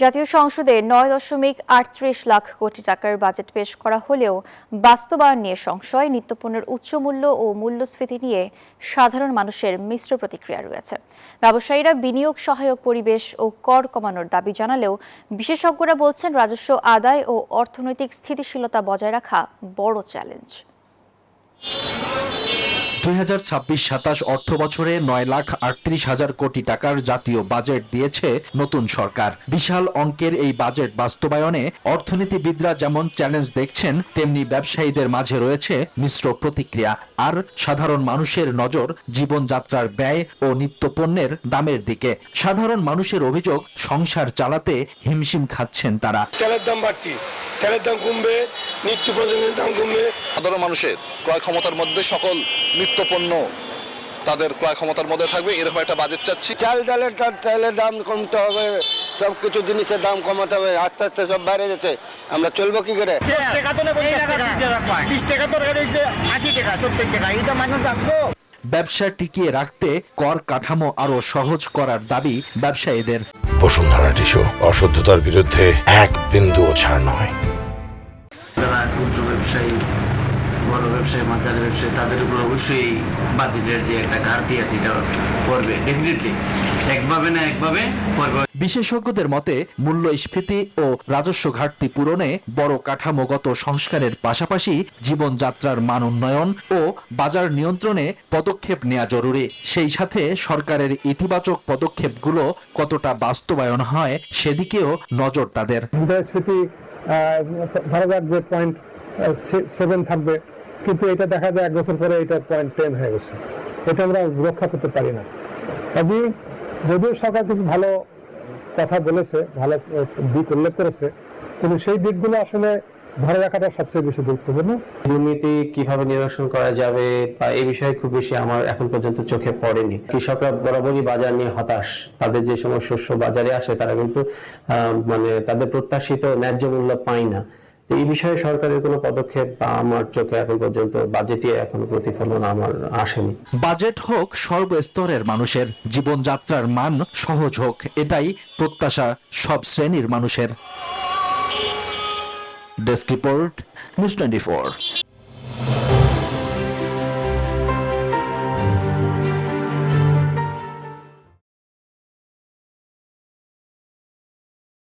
জাতীয় সংসদে ৯.৩৮ লাখ কোটি টাকার বাজেট পেশ করা হলেও বাস্তবায়ন নিয়ে সংশয়, নিত্যপণ্যের উচ্চমূল্য ও মূল্যস্ফীতি নিয়ে সাধারণ মানুষের মিশ্র প্রতিক্রিয়া রয়েছে। ব্যবসায়ীরা বিনিয়োগ সহায়ক পরিবেশ ও কর কমানোর দাবি জানালেও বিশেষজ্ঞরা বলছেন রাজস্ব আদায় ও অর্থনৈতিক স্থিতিশীলতা বজায় রাখা বড় চ্যালেঞ্জ। ২০২৬-২৭ অর্থ বছরে ৯,৩৮,০০০ কোটি টাকার জাতীয় বাজেট দিয়েছে নতুন সরকার। বিশাল অঙ্কের এই বাজেট বাস্তবায়নে অর্থনীতিবিদরা যেমন চ্যালেঞ্জ দেখছেন, তেমনি ব্যবসায়ীদের মাঝে রয়েছে মিশ্র প্রতিক্রিয়া। আর সাধারণ মানুষের নজর জীবনযাত্রার ব্যয় ও নিত্যপণ্যের দামের দিকে। সাধারণ মানুষের অভিযোগ, সংসার চালাতে হিমশিম খাচ্ছেন তারা। তেলের দাম বাড়তি, তেলের দাম কমবে, নিত্য প্রয়োজনীয় দাম কমবে। সাধারণ মানুষের ক্রয় ক্ষমতার মধ্যে সকল নিত্যপণ্য তাদের ক্রয় ক্ষমতার মধ্যে থাকবে, এরকম একটা বাজেট চাচ্ছি। তেলের দাম কমতে হবে, সবকিছু জিনিসের দাম কমাতে হবে। আস্তে আস্তে সব বাইরে যাচ্ছে, আমরা চলবো কি করে? 20 টাকা তরকারি হয়েছে 80 টাকা 70 টাকা, এটা মানুষ আসবো। ব্যবসা টিকিয়ে রাখতে কর কাঠামো আরো সহজ করার দাবি ব্যবসায়ীদের। বসুন্ধরা টিস্যু, অশুদ্ধতার বিরুদ্ধে এক বিন্দুও ছাড় নয়। যারা ক্ষুদ্র ব্যবসায়ী, বড় ব্যবসায়ী, মাঝারি ব্যবসায়ী, তাদের উপর অবশ্যই বাজেটের যে একটা ঘাটতি আছে এটা পড়বে, ডেফিনেটলি একভাবে না একভাবে পড়বে। বিশেষজ্ঞদের মতে মূল্যস্ফীতি ও রাজস্ব ঘাটতি পূরণে বড় কাঠামোগত সংস্কারের পাশাপাশি জীবনযাত্রার মান উন্নয়ন ও বাজার নিয়ন্ত্রণে পদক্ষেপ নেওয়া জরুরি। সেই সাথে সরকারের ইতিবাচক পদক্ষেপগুলো কতটা বাস্তবায়ন হয় সেদিকেও নজর তাদের। মূল্যস্ফীতি ধরা যাক যে 0.7 থাকবে, কিন্তু এটা দেখা যায় 1 বছর পরে এটা 0.10 হয়ে গেছে। এটা আমরা রক্ষা করতে পারি না। কাজেই যদিও সরকার কিছু ভালো কথা বলেছে, ভালো দিক উল্লেখ করেছে, কিন্তু সেই দিকগুলো আসলে ধরে রাখাটা সবচেয়ে বেশি গুরুত্বপূর্ণ। দুর্নীতি কিভাবে নিরসন করা যাবে বা এই বিষয়ে খুব বেশি আমার এখন পর্যন্ত চোখে পড়েনি। কৃষকরা বরাবরই বাজার নিয়ে হতাশ। তাদের যে সময় শস্য বাজারে আসে তারা কিন্তু তাদের প্রত্যাশিত ন্যায্য মূল্য পায় না। এই বিষয়ে সরকারের কোনো পদক্ষেপ আমার চোখে এখন পর্যন্ত বাজেটে এখনো প্রতিফলন আমার আসেনি। বাজেট হোক সর্বস্তরের মানুষের, জীবনযাত্রার মান সহজ হোক, এটাই প্রত্যাশা সব শ্রেণীর মানুষের। Desk report, news 24।